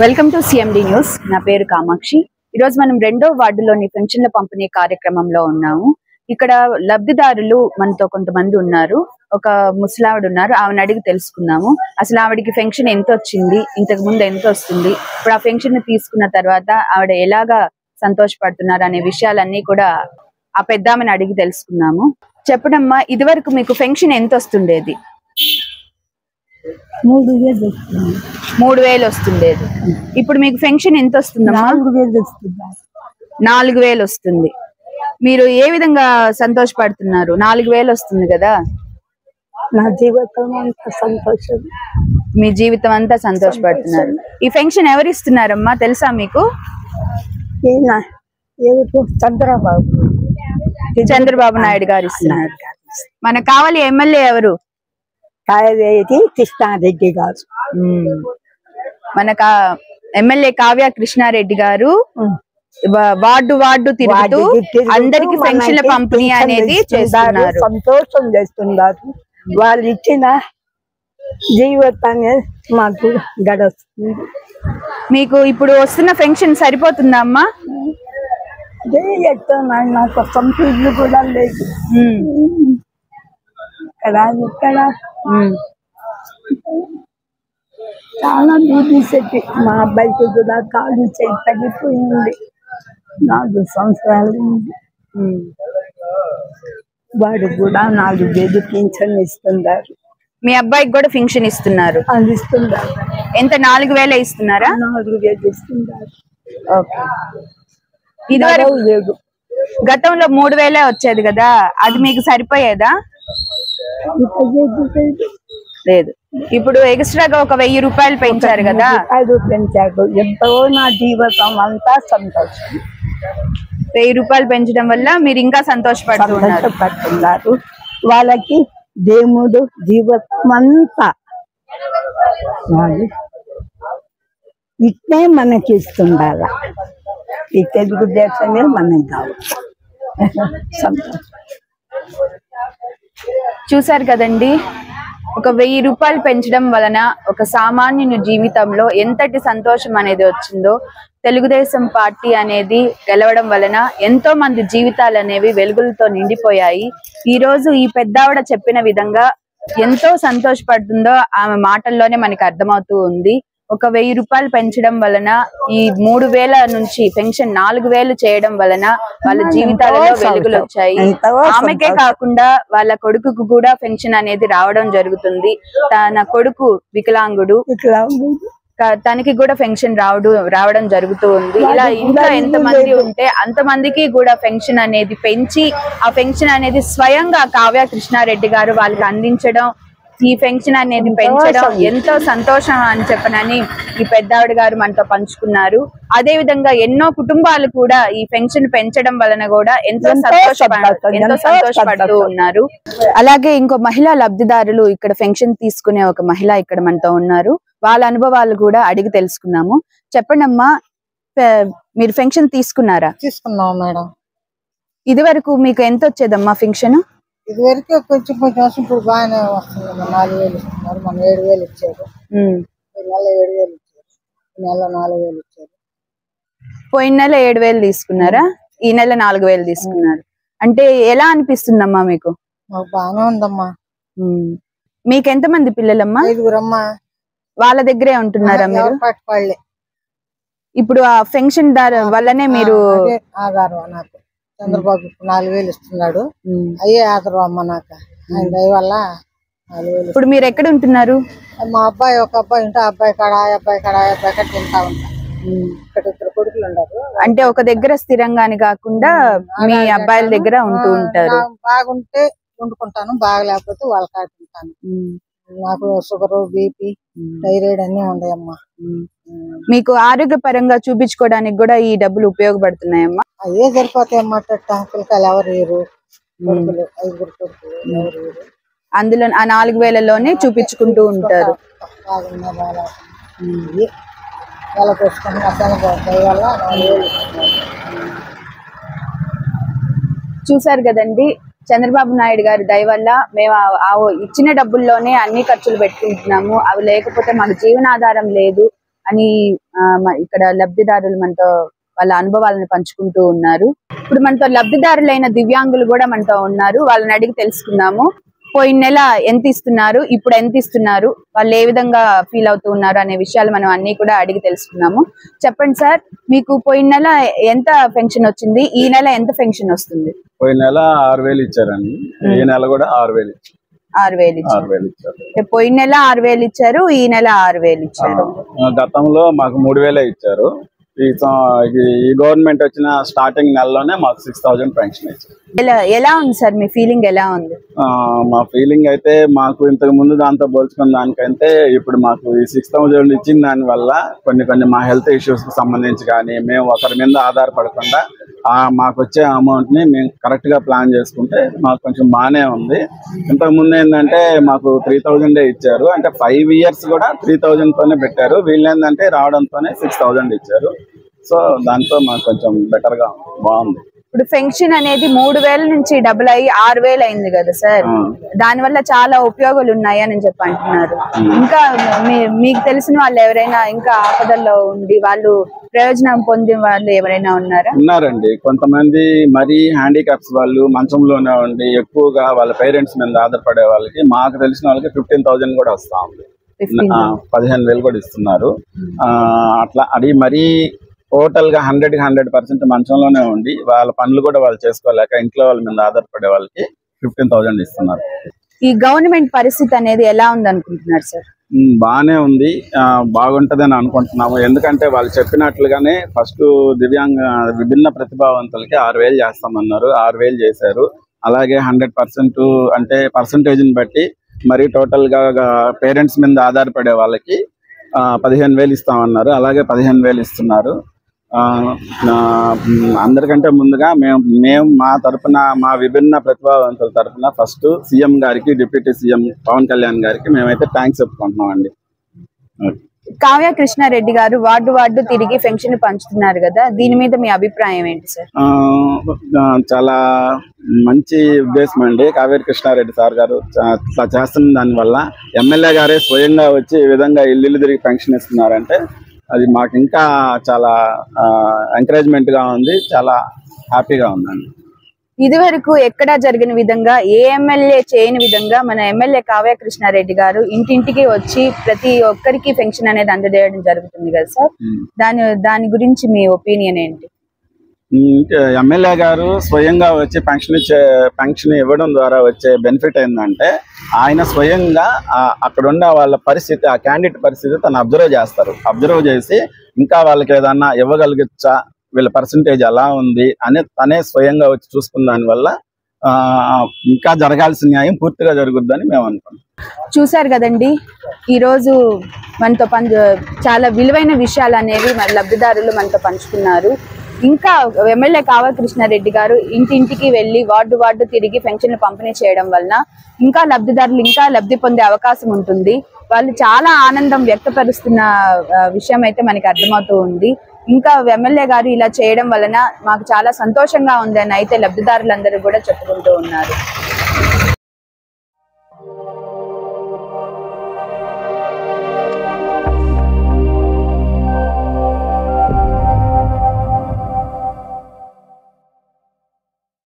Welcome to CMD news. నా పేరు కామాక్షి. ఈరోజు మనం 2వ వార్డులోని పెన్షన్ల పంపిణీ కార్యక్రమంలో ఉన్నాము. ఇక్కడ లబ్ధిదారులు మనతో కొంతమంది ఉన్నారు. ఒక ముసలావిడ ఉన్నారు, ఆమెను అడిగి తెలుసుకున్నాము. అసలు ఆవిడికి పెన్షన్ ఎంత వచ్చింది, ఇంతకు ముందు ఎంత వస్తుంది, ఇప్పుడు ఆ పెన్షన్ ని తీసుకున్న తర్వాత ఆవిడ ఎలాగా సంతోషపడుతున్నారు అనే విషయాలన్నీ కూడా ఆ పెద్దామని అడిగి తెలుసుకున్నాము. చెప్పడమ్మా, ఇది వరకు మీకు పెన్షన్ ఎంత వస్తుండేది? 3,000 వస్తుండేది. ఇప్పుడు మీకు పెన్షన్ ఎంత వస్తుందమ్మా? 4,000 వస్తుంది. మీరు ఏ విధంగా సంతోషపడుతున్నారు? 4,000 వస్తుంది కదా. నా జీవితం అంతా సంతోషం. మీ జీవితం అంతా సంతోషపడుతున్నారు. ఈ పెన్షన్ ఎవరు ఇస్తున్నారమ్మా తెలుసా మీకు? చంద్రబాబు నాయుడు గారు ఇస్తున్నారు. మనకు కావాలి ఎమ్మెల్యే ఎవరు? కృష్ణారెడ్డి గారు. మనకు ఎమ్మెల్యే కావ్య కృష్ణారెడ్డి గారు వార్డు తిరుగుతూ అందరికి పెన్షన్ల పంపిణీ అనేది చేస్తున్నారు. సంతోషం చేస్తున్నారు. వాళ్ళు ఇచ్చిన జీవితాన్ని మాకు గడుస్తుంది. మీకు ఇప్పుడు వస్తున్న పెన్షన్ సరిపోతుందా అమ్మా? నాకు సంపూర్ణ కూడా లేదు. ఇక్కడ చాలా బీపీసెట్టి మా అబ్బాయికి కూడా కాలు చేయి తగ్గిపోయింది. 4 సంవత్సరాలు ఉంది. వాడు కూడా 4,000 పింఛన్ ఇస్తున్నారు. మీ అబ్బాయికి కూడా పెన్షన్ ఇస్తున్నారు? అది ఇస్తున్నారు. ఎంత? 4,000 ఇస్తున్నారా? 4,000 ఇస్తున్నారు. ఓకే. ఇదివరకు లేదు. గతంలో 3,000 వచ్చేది కదా, అది మీకు సరిపోయేదా? లేదు. ఇప్పుడు ఎక్స్ట్రాగా ఒక 1,000 రూపాయలు పెంచారు కదా. పెంచారు. ఎంతో నా జీవితం అంతా సంతోషం. 1,000 రూపాయలు పెంచడం వల్ల మీరు ఇంకా సంతోషపడుతున్నారు. వాళ్ళకి దేవుడు జీవితం అంతా ఇట్నే మనకి ఇస్తుండాల. ఈ తెలుగుదేశమే మనకి కావాలి. సంతోషం. చూసారు కదండి, ఒక 1,000 రూపాయలు పెంచడం వలన ఒక సామాన్యుని జీవితంలో ఎంతటి సంతోషం అనేది వచ్చిందో. తెలుగుదేశం పార్టీ అనేది గెలవడం వలన ఎంతో మంది జీవితాలు అనేవి వెలుగులతో నిండిపోయాయి. ఈ రోజు ఈ పెద్దావిడ చెప్పిన విధంగా ఎంతో సంతోషపడుతుందో ఆమె మాటల్లోనే మనకి అర్థమవుతూ ఉంది. ఒక 1,000 రూపాయలు పెంచడం వలన ఈ 3,000 నుంచి పెన్షన్ 4,000 చేయడం వలన వాళ్ళ జీవితాలలో వెలుగులు వచ్చాయి. ఆమెకే కాకుండా వాళ్ళ కొడుకుకు కూడా పెన్షన్ అనేది రావడం జరుగుతుంది. తన కొడుకు వికలాంగుడు, తనకి కూడా పెన్షన్ రావడం జరుగుతూ ఉంది. ఇలా ఇంట్లో ఎంతమంది ఉంటే అంతమందికి కూడా పెన్షన్ అనేది పెంచి ఆ పెన్షన్ అనేది స్వయంగా కావ్య కృష్ణారెడ్డి గారు వాళ్ళకి అందించడం, ఈ పెన్షన్ అనేది పెంచడం ఎంతో సంతోషం అని చెప్పనని ఈ పెద్దావిడ గారు మనతో పంచుకున్నారు. అదే విధంగా ఎన్నో కుటుంబాలు కూడా ఈ పెన్షన్ పెంచడం వలన కూడా ఎంతో సంతోషపడుతూ ఉన్నారు. అలాగే ఇంకో మహిళా లబ్ధిదారులు ఇక్కడ పెన్షన్ తీసుకునే ఒక మహిళ ఇక్కడ మనతో ఉన్నారు. వాళ్ళ అనుభవాలు కూడా అడిగి తెలుసుకున్నాము. చెప్పండి అమ్మా, మీరు పెన్షన్ తీసుకున్నారా? తీసుకున్నాం మేడం. ఇది వరకు మీకు ఎంత వచ్చేదమ్మా పెన్షన్? ఇది వరకు కొంచెం ఇప్పుడు బాగానే వస్తుంది. 4,000 ఇస్తున్నారు. మన 7,000 ఇచ్చారు. ఈ నెల 7,000 ఇచ్చారు. ఈ నెల 4,000 ఇచ్చారు. పోయిన నెల 7,000 తీసుకున్నారా? ఈ నెల 4,000 తీసుకున్నారు. అంటే ఎలా అనిపిస్తుందమ్మా మీకు? మాకు బాగానే ఉందమ్మా. మీకు ఎంతమంది పిల్లలమ్మా? 5 వాళ్ళ దగ్గరే ఉంటున్నారా మీరు? ఇప్పుడు ఆ పెన్షన్ వల్లనే మీరు ఆధారం నాకు చంద్రబాబు 4,000 ఇస్తున్నాడు. అయ్యే ఆధారం అమ్మ నాకు. ఆయన దయ వల్ల 4,000. ఇప్పుడు మీరు ఎక్కడ ఉంటున్నారు? మా అబ్బాయి ఒక అబ్బాయి ఉంటే అబ్బాయి కాడ అబ్బాయి కాడ తింటా ఉంటా. ఇక్కడ 2 కొడుకులు ఉన్నారు. అంటే ఒక దగ్గర స్థిరంగాని కాకుండా మీ అబ్బాయిల దగ్గర ఉంటూ ఉంటారు. బాగుంటే వండుకుంటాను, బాగలేకపోతే వాళ్ళ కాడ తింటాను. నాకు షుగర్, బీపీ, థైరాయిడ్ అన్ని ఉన్నాయమ్మా. మీకు ఆరోగ్యపరంగా చూపించుకోవడానికి కూడా ఈ డబ్బులు ఉపయోగపడుతున్నాయమ్మా? అయ్యే సరిపోతాయమ్మా. పిల్లకాయలు ఎవరు వేరు, 5 కొడుకులు ఎవరు వేరు. అందులో ఆ 4,000లోనే చూపించుకుంటూ ఉంటారు. చూసారు కదండి, చంద్రబాబు నాయుడు గారి దయ వల్ల మేము ఇచ్చిన డబ్బుల్లోనే అన్ని ఖర్చులు పెట్టుకుంటున్నాము. అవి లేకపోతే మాకు జీవనాధారం లేదు. అని ఇక్కడ లబ్ధిదారులు మనతో వాళ్ళ అనుభవాలను పంచుకుంటూ ఉన్నారు. ఇప్పుడు మనతో లబ్ధిదారులైన దివ్యాంగులు కూడా మనతో ఉన్నారు. వాళ్ళని అడిగి తెలుసుకుందాము. పోయిన నెల ఎంత ఇస్తున్నారు, ఇప్పుడు ఎంత ఇస్తున్నారు, వాళ్ళు ఏ విధంగా ఫీల్ అవుతూ ఉన్నారు అనే విషయాలు మనం అన్ని కూడా అడిగి తెలుసుకున్నాము. చెప్పండి సార్, మీకు పోయిన నెల ఎంత పెన్షన్ వచ్చింది, ఈ నెల ఎంత పెన్షన్ వస్తుంది? పోయిన నెల 6,000 ఇచ్చారండి. ఈ నెల కూడా 6,000 ఇచ్చారు. 6,000 ఇచ్చారు. పోయిన నెల 6,000 ఇచ్చారు, ఈ నెల 6,000 ఇచ్చారు. గతంలో మాకు 3,000 ఇచ్చారు. ఈ గవర్నమెంట్ వచ్చిన స్టార్టింగ్ నెలలోనే మాకు 6,000 పెన్షన్ ఇచ్చారు. ఎలా ఉంది సార్ మీ ఫీలింగ్? ఎలా ఉంది? మా ఫీలింగ్ అయితే మాకు ఇంతకు ముందు దాంతో పోల్చుకున్న దానికంటే ఇప్పుడు మాకు ఈ 6,000 ఇచ్చిన దాని వల్ల కొన్ని మా హెల్త్ ఇష్యూస్ కి సంబంధించి కానీ మేము ఒకరి మీద ఆధారపడకుండా మాకు వచ్చే అమౌంట్ ని మేము కరెక్ట్ గా ప్లాన్ చేసుకుంటే మాకు కొంచెం బాగానే ఉంది. ఇంతకు ముందు ఏంటంటే మాకు 3,000 ఇచ్చారు, అంటే 5 years కూడా 3,000 తోనే పెట్టారు. వీళ్ళు ఏంటంటే రావడంతోనే 6,000 ఇచ్చారు. సో దాంతో మాకు కొంచెం బెటర్ గా బాగుంది. ఇప్పుడు పెన్షన్ అనేది 3,000 నుంచి డబుల్ అయ్యి 6,000 అయింది కదా సార్. దాని వల్ల చాలా ఉపయోగాలు ఉన్నాయి అని చెప్పి అంటున్నారు. ఇంకా మీకు తెలిసిన వాళ్ళు ఎవరైనా ఇంకా ఆపదల్లో ఉండి వాళ్ళు ప్రయోజనం పొందిన వాళ్ళు ఎవరైనా ఉన్నారా? ఉన్నారండి. కొంతమంది మరీ హ్యాండిక్యాప్స్ వాళ్ళు మంచంలోనే ఉండి ఎక్కువగా వాళ్ళ పేరెంట్స్ మీద ఆధారపడే వాళ్ళకి మాకు తెలిసిన వాళ్ళకి 15,000 కూడా వస్తా ఉంది. 15,000 కూడా ఇస్తున్నారు. అట్లా అది మరీ టోటల్ గా 100% మంచంలోనే ఉండి వాళ్ళ పనులు కూడా వాళ్ళు చేసుకోలేక ఇంట్లో వాళ్ళ మీద ఆధారపడే వాళ్ళకి 15,000 ఇస్తున్నారు. ఈ గవర్నమెంట్ పరిస్థితి అనేది ఎలా ఉంది అనుకుంటున్నారు సార్? బాగానే ఉంది, బాగుంటదని అనుకుంటున్నాము. ఎందుకంటే వాళ్ళు చెప్పినట్లుగానే ఫస్ట్ విభిన్న ప్రతిభావంతులకి 6,000 చేస్తామన్నారు. 6,000 చేశారు. అలాగే 100% అంటే పర్సంటేజ్ని బట్టి మరి టోటల్ గా పేరెంట్స్ మీద ఆధారపడే వాళ్ళకి 15,000 ఇస్తామన్నారు. అలాగే 15,000 ఇస్తున్నారు. అందరికంటే ముందుగా మేము మా తరఫున మా విభిన్న ప్రతిభావంతుల తరఫున ఫస్ట్ సీఎం గారికి, డిప్యూటీ సీఎం పవన్ కళ్యాణ్ గారికి మేమైతే థ్యాంక్స్ చెప్పుకుంటున్నాం అండి. కావ్య కృష్ణారెడ్డి గారు వార్డు తిరిగి పెన్షన్ పంచుతున్నారు కదా, దీని మీద మీ అభిప్రాయం ఏంటి సార్? చాలా మంచి ఉద్దేశం అండి. కావ్య కృష్ణారెడ్డి సార్ గారు ఇట్లా చేస్తున్న దానివల్ల ఎమ్మెల్యే గారే స్వయంగా వచ్చి ఈ విధంగా ఇల్లు తిరిగి పెన్షన్ ఇస్తున్నారంటే అది మాకు ఇంకా చాలా ఎంకరేజ్మెంట్ గా ఉంది, చాలా హ్యాపీగా ఉందండి. ఇదివరకు ఎక్కడా జరిగిన విధంగా ఏ ఎమ్మెల్యే చేయని విధంగా మన ఎమ్మెల్యే కావ్య కృష్ణారెడ్డి గారు ఇంటింటికి వచ్చి ప్రతి ఒక్కరికి పెన్షన్ అనేది అందజేయడం జరుగుతుంది కదా సార్, దాని గురించి మీ ఒపీనియన్ ఏంటి? ఎమ్మెల్యే గారు స్వయంగా వచ్చి పెన్షన్ ఇవ్వడం ద్వారా వచ్చే బెనిఫిట్ ఏంటంటే ఆయన స్వయంగా అక్కడ ఉన్న వాళ్ళ పరిస్థితి, ఆ క్యాండిడేట్ పరిస్థితి తను అబ్జర్వ్ చేస్తారు. అబ్జర్వ్ చేసి ఇంకా వాళ్ళకి ఏదన్నా ఇవ్వగలిగచ్చా, వీళ్ళ పర్సంటేజ్ ఎలా ఉంది అని తనే స్వయంగా వచ్చి చూసుకున్న దానివల్ల ఇంకా జరగాల్సిన న్యాయం పూర్తిగా జరుగుద్దని మేము అనుకుంటాం. చూశారు కదండి, ఈరోజు మనతో చాలా విలువైన విషయాలు అనేవి మన లబ్ధిదారులు మనతో పంచుకున్నారు. ఇంకా ఎమ్మెల్యే కావ్య కృష్ణారెడ్డి గారు ఇంటింటికి వెళ్ళి వార్డు తిరిగి పెన్షన్లు పంపిణీ చేయడం వలన ఇంకా లబ్ధిదారులు ఇంకా లబ్ధి పొందే అవకాశం ఉంటుంది. వాళ్ళు చాలా ఆనందం వ్యక్తపరుస్తున్న విషయం అయితే మనకి అర్థమవుతూ ఉంది. ఇంకా ఎమ్మెల్యే గారు ఇలా చేయడం వలన మాకు చాలా సంతోషంగా ఉంది అని అయితే లబ్ధిదారులందరూ కూడా చెప్పుకుంటూ ఉన్నారు.